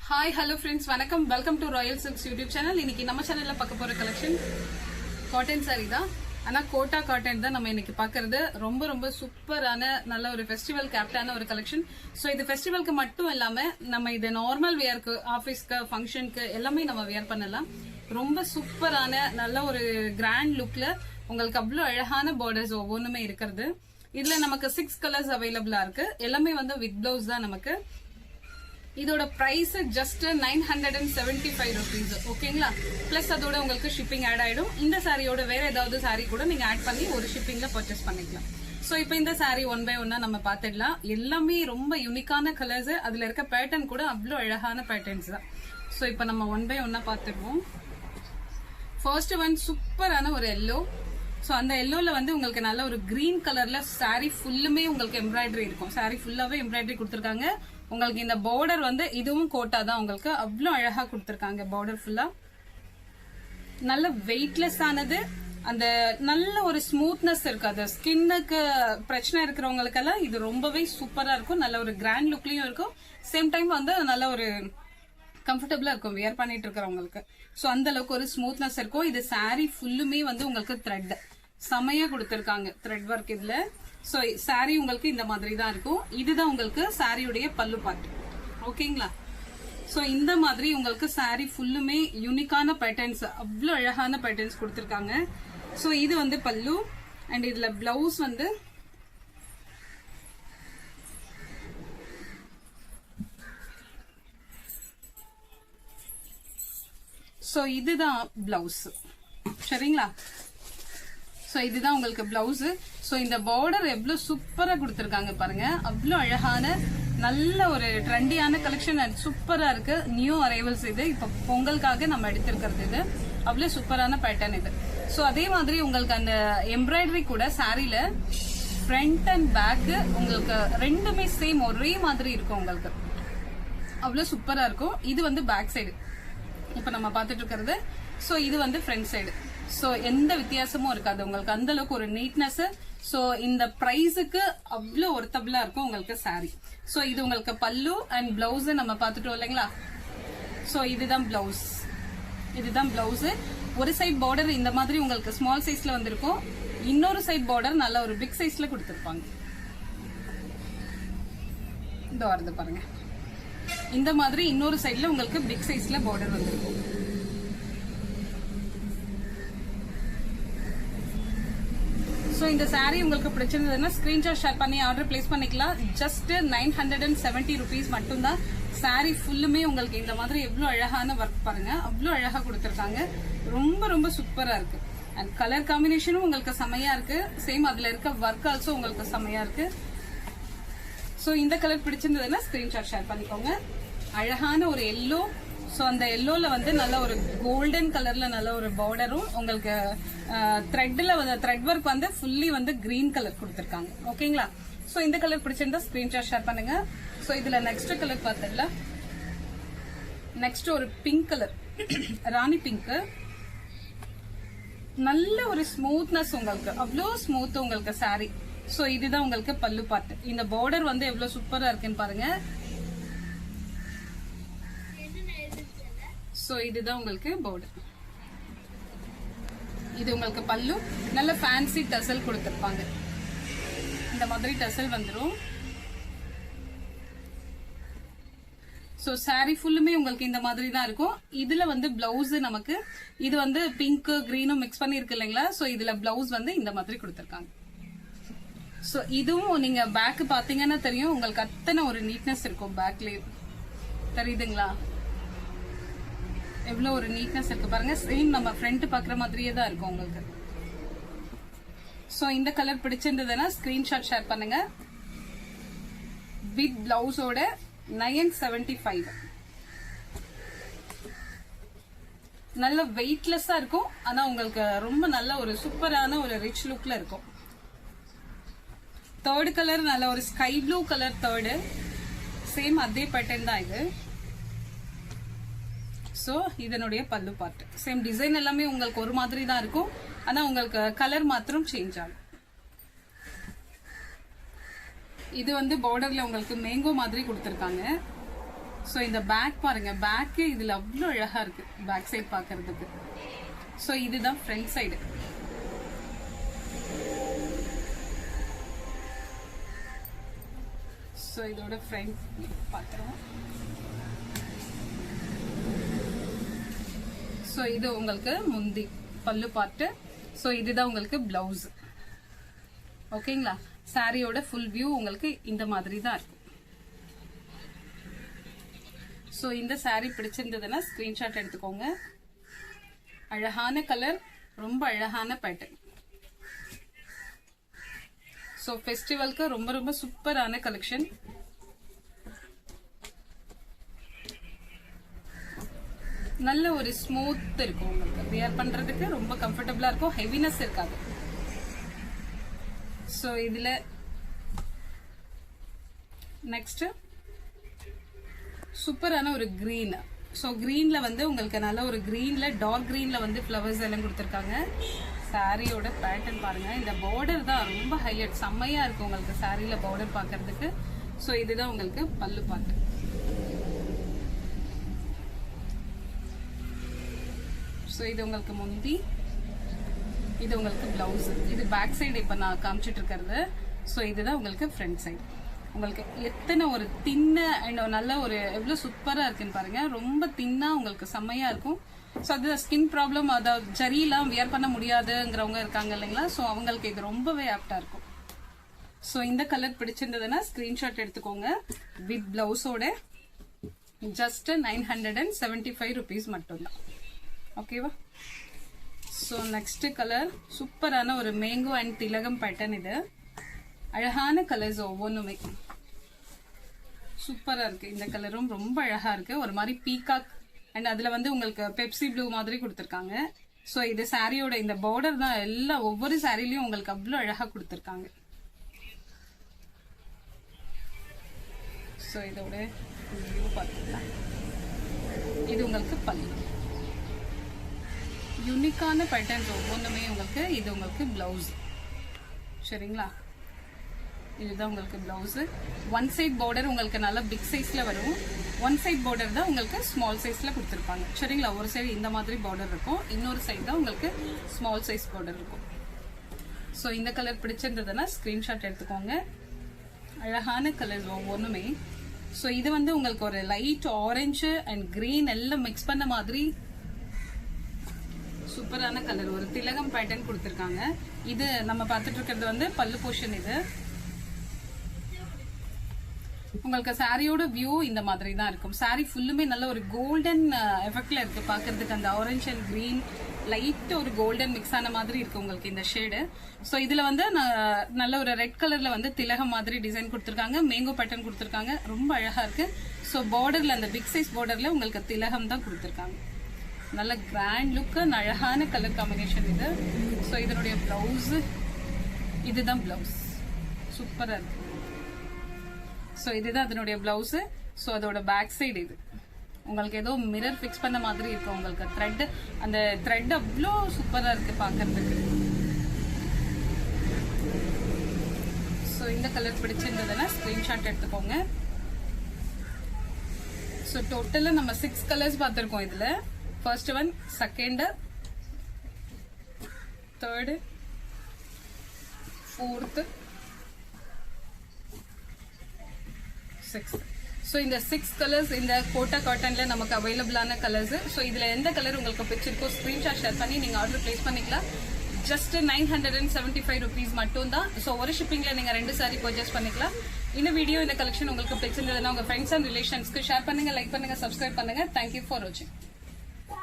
Hi hello friends, வணக்கம். Welcome to Royal silks YouTube channel. இன்னைக்கு நம்ம சேனல்ல பார்க்க போற கலெக்ஷன் காட்டன் சாரி தான். ஆனா கோட்டா காட்டன் தான் நம்ம இன்னைக்கு பாக்குறது. ரொம்ப ரொம்ப சூப்பரான நல்ல ஒரு ஃபெஸ்டிவல் கேப்டான ஒரு கலெக்ஷன். ஸோ இது ஃபெஸ்டிவலுக்கு மட்டும் இல்லாம நம்ம இது நார்மல் வியர்க்கு, ஆஃபீஸ்க்கு, ஃபங்க்ஷனுக்கு எல்லாமே நம்ம வியர் பண்ணலாம். ரொம்ப சூப்பரான நல்ல ஒரு கிராண்ட் லுக்ல உங்களுக்கு அவ்வளவு அழகான பார்டர்ஸ் ஒவ்வொன்றுமே இருக்கிறது. இதுல நமக்கு 6 கலர்ஸ் அவைலபிளா இருக்கு. எல்லாமே வந்து வித் பிளவுஸ் தான் நமக்கு. இதோட பிரைஸ் ஜஸ்ட் 975 rupees. ஓகேங்களா? பிளஸ் அதோட உங்களுக்கு ஷிப்பிங் ஆட் ஆயிடும். இந்த சாரியோட வேற ஏதாவது சாரி கூட நீங்க ஆட் பண்ணி ஒரு ஷிப்பிங்ல பர்ச்சேஸ் பண்ணிக்கலாம். சோ இப்போ இந்த சாரி ஒன் பை ஒன்னா நம்ம பாத்துடலாம். எல்லாமே ரொம்ப யூனிக்கான கலர்ஸ். அதுல இருக்க பேட்டர்ன் கூட அவ்வளவு அழகான பேட்டர்ன்ஸ் தான். சோ இப்போ நம்ம ஒன் பை ஒன்னா பாத்துருவோம். ஃபர்ஸ்ட் ஒன் சூப்பரான ஒரு எல்லோ. சோ அந்த எல்லோல வந்து உங்களுக்கு நல்ல ஒரு கிரீன் கலர்ல சாரி ஃபுல்லுமே உங்களுக்கு எம்ப்ராய்டரி இருக்கும். சாரி ஃபுல்லாவே எம்ப்ராய்டரி கொடுத்திருக்காங்க. உங்களுக்கு இந்த பார்டர் வந்து இதுவும் கோட்டா தான். உங்களுக்கு அவ்வளவு அழகா கொடுத்திருக்காங்க. பார்டர் ஃபுல்லா நல்ல வெயிட்லெஸ் ஆனது. அந்த நல்ல ஒரு ஸ்மூத்னஸ் இருக்கு. அது ஸ்கின்னுக்கு பிரச்சனை இருக்கிறவங்களுக்கெல்லாம் இது ரொம்பவே சூப்பரா இருக்கும். நல்ல ஒரு கிராண்ட் லுக்லயும் இருக்கும். சேம் டைம் வந்து நல்ல ஒரு கம்ஃபர்டபுளா இருக்கும் வியர் பண்ணிட்டு இருக்கிறவங்களுக்கு. சோ அந்த அளவுக்கு ஒரு ஸ்மூத்னஸ் இருக்கும். இது சாரி ஃபுல்லுமே வந்து உங்களுக்கு த்ரெட் செமையா கொடுத்திருக்காங்க. த்ரெட் ஒர்க் இதுல. சோ சாரி உங்களுக்கு இந்த மாதிரி தான் இருக்கும். இதுதான் உங்களுக்கு சாரியுடைய பல்லு பார்ட். ஓகேங்களா? சோ இந்த மாதிரி உங்களுக்கு சாரி ஃபுல்லுமே யூனிக்கான பேட்டர்ன்ஸ், அவ்வளவு அழகான பேட்டர்ன்ஸ் கொடுத்திருக்காங்க. சோ இது வந்து பல்லு. அண்ட் இதுல பிளவுஸ் வந்து சோ இதுதான் பிளவுஸ். சரிங்களா? சோ இதுதான் உங்களுக்கு பிளவுஸ். சோ இந்த பார்டர் எவ்வளவு சூப்பரா கொடுத்திருக்காங்க பாருங்க. அவ்வளவு அழகான நல்ல ஒரு ட்ரெண்டியான கலெக்ஷன். சூப்பரா இருக்கு. நியூ அரைவல்ஸ் இது. இப்ப பொங்கலுக்காக நம்ம எடுத்திருக்கிறது இது. அவ்வளவு சூப்பரான பேட்டர்ன் இது. சோ அதே மாதிரி உங்களுக்கு அந்த எம்ப்ராய்டரி கூட சாரில ஃப்ரண்ட் அண்ட் பேக் உங்களுக்கு ரெண்டுமே சேம் ஒரே மாதிரி இருக்கும். உங்களுக்கு அவ்வளவு சூப்பரா இருக்கும். இது வந்து பேக் சைடு இப்ப நம்ம பாத்துட்டு இருக்கிறது. சோ இது வந்து ஃப்ரண்ட் சைடு. சோ எந்த வித்தியாசமும் இருக்காது உங்களுக்கு. அந்த அளவுக்கு ஒரு நீட்னஸ். சோ இந்த பிரைஸுக்கு அவ்வளவு ஒர்த்தபிளா இருக்கும் உங்களுக்கு சாரி. சோ இது உங்களுக்கு பல்லு அண்ட் பிளவுஸ் நம்ம பாத்துட்டோம் இல்லைங்களா? சோ இதுதான் பிளவுஸ். இதுதான் பிளவுஸ். ஒரு சைட் பார்டர் இந்த மாதிரி உங்களுக்கு ஸ்மால் சைஸ்ல வந்திருக்கும். இன்னொரு சைட் பார்டர் நல்ல ஒரு பிக் சைஸ்ல கொடுத்திருப்பாங்க. இந்த வருது பாருங்க. இந்த மாதிரி இன்னொரு சைட்ல உங்களுக்கு பிக் சைஸ்ல பார்டர் வந்திருக்கும். சோ இந்த சாரி உங்களுக்கு பிடிச்சிருந்ததுன்னா ஸ்கிரீன்ஷாட் ஷேர் பண்ணி ஆர்டர் பிளேஸ் பண்ணிக்கலாம். ஜஸ்ட் 970 rupees மட்டும்தான். சாரி ஃபுல்லுமே உங்களுக்கு இந்த மாதிரி எவ்வளவு அழகான ஒர்க் பாருங்க. அவ்வளவு அழகா கொடுத்திருக்காங்க. ரொம்ப ரொம்ப சூப்பரா இருக்கு. அண்ட் கலர் காம்பினேஷனும் உங்களுக்கு செமையா இருக்கு. சேம் அதுல இருக்க ஒர்க் ஆல்சோ உங்களுக்கு செமையா இருக்கு. சோ இந்த கலர் பிடிச்சிருந்ததுன்னா ஸ்கிரீன்ஷாட் ஷேர் பண்ணிக்கோங்க. அழகான ஒரு எல்லோ. சோ அந்த எல்லோல வந்து நல்ல ஒரு கோல்டன் கலர்ல நல்ல ஒரு பார்டரும் உங்களுக்கு த்ரெட்ல வந்து த்ரெட் ஒர்க் வந்து ஃபுல்லி வந்து கிரீன் கலர் கொடுத்திருக்காங்க. ஓகேங்களா? சோ இந்த கலர் பிடிச்சிருந்தா ஸ்கிரீன்ஷாட் ஷேர் பண்ணுங்க. சோ இதுல நெக்ஸ்ட் கலர் பார்த்தல. நெக்ஸ்ட் ஒரு பிங்க் கலர், ராணி பிங்க். நல்ல ஒரு ஸ்மூத்னஸ் உங்களுக்கு. அவ்வளோ ஸ்மூத் உங்களுக்கு சாரி. சோ இதுதான் உங்களுக்கு பல்லு பார்ட். இந்த பார்டர் வந்து எவ்வளவு சூப்பரா இருக்குன்னு பாருங்க. சோ இதுதான் உங்களுக்கு பார்டர். இது உங்களுக்கு பல்லு. நல்ல ஃபேன்சி டசல் கொடுத்திருப்பாங்க. இந்த மாதிரி டசல் வந்துரும். சோ சாரி ஃபுல்லுமே உங்களுக்கு இந்த மாதிரி தான் இருக்கும். இதுல வந்து பிளவுஸ் நமக்கு இது வந்து பிங்க் கிரீனும் மிக்ஸ் பண்ணி இருக்கு இல்லைங்களா? சோ இதுல பிளவுஸ் வந்து இந்த மாதிரி கொடுத்திருக்காங்க. சோ இதுவும் நீங்க பேக் பாத்தீங்கன்னா தெரியும் உங்களுக்கு அத்தனை ஒரு நீட்னஸ் இருக்கும். பேக்லயே தெரியுதுங்களா? எவ்வளவு ஒரு நீட்னஸ் இருக்கு பாருங்க. சேம் நம்ம ஃப்ரண்ட் பாக்குற மாதிரியே தான் இருக்கும் உங்களுக்கு. சோ இந்த கலர் பிடிச்சிருந்ததுன்னா ஸ்கிரீன்ஷாட் ஷேர் பண்ணுங்க. வித் பிளவுஸோட 975. நல்ல வெயிட்லெஸ்ஸா இருக்கும். ஆனா உங்களுக்கு ரொம்ப நல்ல ஒரு சூப்பரான ஒரு ரிச் லுக்ல இருக்கும். தேர்ட் கலர் நல்ல ஒரு sky blue colour. Third same அதே பேட்டர்ன் தான் இது. சோ இதனுடைய பல்லு பார்ட் சேம் டிசைன் எல்லாமே உங்களுக்கு ஒரு மாதிரி தான் இருக்கும். ஆனா உங்களுக்கு கலர் மாத்திரம் சேஞ்ச் ஆகும். இது வந்து பார்டர்ல உங்களுக்கு மேங்கோ மாதிரி கொடுத்திருக்காங்க. ஸோ இந்த பேக் பாருங்க, பேக்கு இதுல அவ்வளோ அழகா இருக்கு பேக் சைடு பாக்குறதுக்கு. ஸோ இதுதான் ஃப்ரண்ட் சைடு. ஸோ இதோட ஃப்ரண்ட் பார்க்குறோம். ஸோ இது உங்களுக்கு முந்தி பல்லு பார்ட்டு. ஸோ இதுதான் உங்களுக்கு பிளவுஸ். ஓகேங்களா? சாரியோட ஃபுல் வியூ உங்களுக்கு இந்த மாதிரி தான் இருக்கும். ஸோ இந்த சாரி பிடிச்சிருந்ததுன்னா ஸ்கிரீன்ஷாட் எடுத்துக்கோங்க. அழகான கலர், ரொம்ப அழகான பேட்டர்ன். ஸோ ஃபெஸ்டிவல்க்கு ரொம்ப ரொம்ப சூப்பரான கலெக்ஷன். நல்ல ஒரு ஸ்மூத் இருக்கும், உங்களுக்கு வியர் பண்றதுக்கு ரொம்ப கம்ஃபர்டபுளா இருக்கும், ஹெவினஸ் இருக்காது. ஸோ இதுல நெக்ஸ்ட் சூப்பரான ஒரு கிரீன். ஸோ கிரீன்ல வந்து உங்களுக்கு நல்ல ஒரு கிரீன்ல டார்க் கிரீன்ல வந்து ஃப்ளவர்ஸ் எல்லாம் கொடுத்துருக்காங்க. சாரியோட பேட்டர்ன் பாருங்க, இந்த பார்டர் தான் ரொம்ப ஹைலைட், செம்மையா இருக்கும் உங்களுக்கு சாரியில பார்டர் பார்க்கறதுக்கு. ஸோ இதுதான் உங்களுக்கு பல்லு பார்ட்டு. ஸோ இது உங்களுக்கு முந்தி, இது உங்களுக்கு பிளவுஸ். இது பேக் சைடு இப்போ நான் காமிச்சிட்டு இருக்கிறது. ஸோ இதுதான் உங்களுக்கு ஃப்ரண்ட் சைடு. உங்களுக்கு எத்தனை ஒரு தின்ன அண்ட் நல்ல ஒரு எவ்வளோ சூப்பராக இருக்குன்னு பாருங்க. ரொம்ப தின்னா உங்களுக்கு செம்மையா இருக்கும். ஸோ அது ஸ்கின் ப்ராப்ளம், அதாவது ஜரியெல்லாம் வியர் பண்ண முடியாதுங்கிறவங்க இருக்காங்க இல்லைங்களா? ஸோ அவங்களுக்கு இது ரொம்பவே ஆப்டா இருக்கும். ஸோ இந்த கலர் பிடிச்சிருந்ததுன்னா ஸ்கிரீன்ஷாட் எடுத்துக்கோங்க. வித் பிளவுஸோட ஜஸ்ட் 975 rupees மட்டும்தான். ஓகேவா? ஸோ நெக்ஸ்ட் கலர் சூப்பரான ஒரு மேங்கோ அண்ட் திலகம் பேட்டர்ன். இது அழகான கலர்ஸ், ஒவ்வொன்றுமே சூப்பரா இருக்கு. இந்த கலரும் ரொம்ப அழகா இருக்கு, ஒரு மாதிரி பீகாக் அண்ட் அதுல வந்து உங்களுக்கு பெப்சி ப்ளூ மாதிரி கொடுத்துருக்காங்க. ஸோ இது சாரியோட இந்த பார்டர் தான், எல்லா ஒவ்வொரு சாரிலையும் உங்களுக்கு அவ்வளோ அழகா கொடுத்துருக்காங்க. ஸோ இதோட வியூ பார்த்துக்கலாம். இது உங்களுக்கு பல்லு. யூனிக்கான பேட்டர்ன்ஸ் ஒவ்வொன்றுமே உங்களுக்கு. இது உங்களுக்கு பிளவுஸ். சரிங்களா? இதுதான் உங்களுக்கு பிளவுஸ். ஒன் சைட் பார்டர் உங்களுக்கு நல்லா பிக் சைஸ்ல வரும், ஒன் சைட் பார்டர் தான் உங்களுக்கு ஸ்மால் சைஸ்ல கொடுத்துருப்பாங்க. சரிங்களா? ஒரு சைடு இந்த மாதிரி பார்டர் இருக்கும், இன்னொரு சைடு தான் உங்களுக்கு ஸ்மால் சைஸ் பார்டர் இருக்கும். ஸோ இந்த கலர் பிடிச்சிருந்ததுன்னா ஸ்கிரீன்ஷாட் எடுத்துக்கோங்க. அழகான கலர் ஒவ்வொன்றுமே. ஸோ இது வந்து உங்களுக்கு ஒரு லைட் ஆரஞ்சு அண்ட் கிரீன் எல்லாம் மிக்ஸ் பண்ண மாதிரி சூப்பரான கலர், ஒரு திலகம் பேட்டர்ன் கொடுத்துருக்காங்க. இது நம்ம பார்த்துட்டு இருக்கிறது வந்து பல்லு போர்ஷன். இது உங்களுக்கு சாரியோட வியூ இந்த மாதிரி தான் இருக்கும். சாரி ஃபுல்லுமே நல்ல ஒரு கோல்டன் எஃபெக்ட்ல இருக்கு பாக்குறதுக்கு. அந்த ஆரஞ்சு அண்ட் கிரீன் லைட் ஒரு கோல்டன் மிக்ஸ் ஆன மாதிரி இருக்கு உங்களுக்கு இந்த ஷேடு. ஸோ இதுல வந்து நல்ல ஒரு ரெட் கலர்ல வந்து திலகம் மாதிரி டிசைன் கொடுத்துருக்காங்க, மேங்கோ பேட்டர்ன் கொடுத்துருக்காங்க, ரொம்ப அழகா இருக்கு. ஸோ பார்டர்ல அந்த பிக் சைஸ் பார்டர்ல உங்களுக்கு திலகம் தான் கொடுத்துருக்காங்க. நல்ல கிராண்ட் லுக், அழகான கலர் காம்பினேஷன் இது. ஸோ இதனுடைய பிளவுஸ், இதுதான் பிளவுஸ், சூப்பரா இருக்கு. ஸோ இதுதான் அதனுடைய பிளவுஸ். ஸோ அதோட பேக் சைடு இது உங்களுக்கு ஏதோ மிரர் ஃபிக்ஸ் பண்ண மாதிரி இருக்கு. உங்களுக்கு த்ரெட், அந்த த்ரெட் அவ்வளோ சூப்பரா இருக்கு பார்க்கறதுக்கு. ஸோ இந்த கலர் பிடிச்சிருந்ததுன்னா ஸ்கிரீன்ஷாட் எடுத்துக்கோங்க. ஸோ டோட்டலாக நம்ம 6 கலர்ஸ் பார்த்துருக்கோம். இதுல first one, second, third, fourth, sixth. So இந்த 6 கலர்ஸ் இந்த கோட்டா காட்டன்ல நமக்கு அவைலபிளான கலர்ஸ். ஸோ இதுல எந்த கலர் உங்களுக்கு பிடிச்சிருக்கோ ஸ்கிரீன்ஷாட் ஷேர் பண்ணி நீங்க ஆர்டர் பிளேஸ் பண்ணிக்கலாம். ஜஸ்ட் 975 rupees மட்டும் தான். ஸோ ஒரு ஷிப்பிங்ல நீங்க 2 சாரி பர்ச்சேஸ் பண்ணிக்கலாம். இந்த வீடியோ, இந்த கலெக்ஷன் உங்களுக்கு பிடிச்சிருந்ததுன்னா உங்க ஃப்ரெண்ட்ஸ் அண்ட் ரிலேஷன்ஸ்க்கு ஷேர் பண்ணுங்க, லைக் பண்ணுங்க, சப்ஸ்கிரைப் பண்ணுங்க. தேங்க்யூ ஃபார் வாட்சிங்.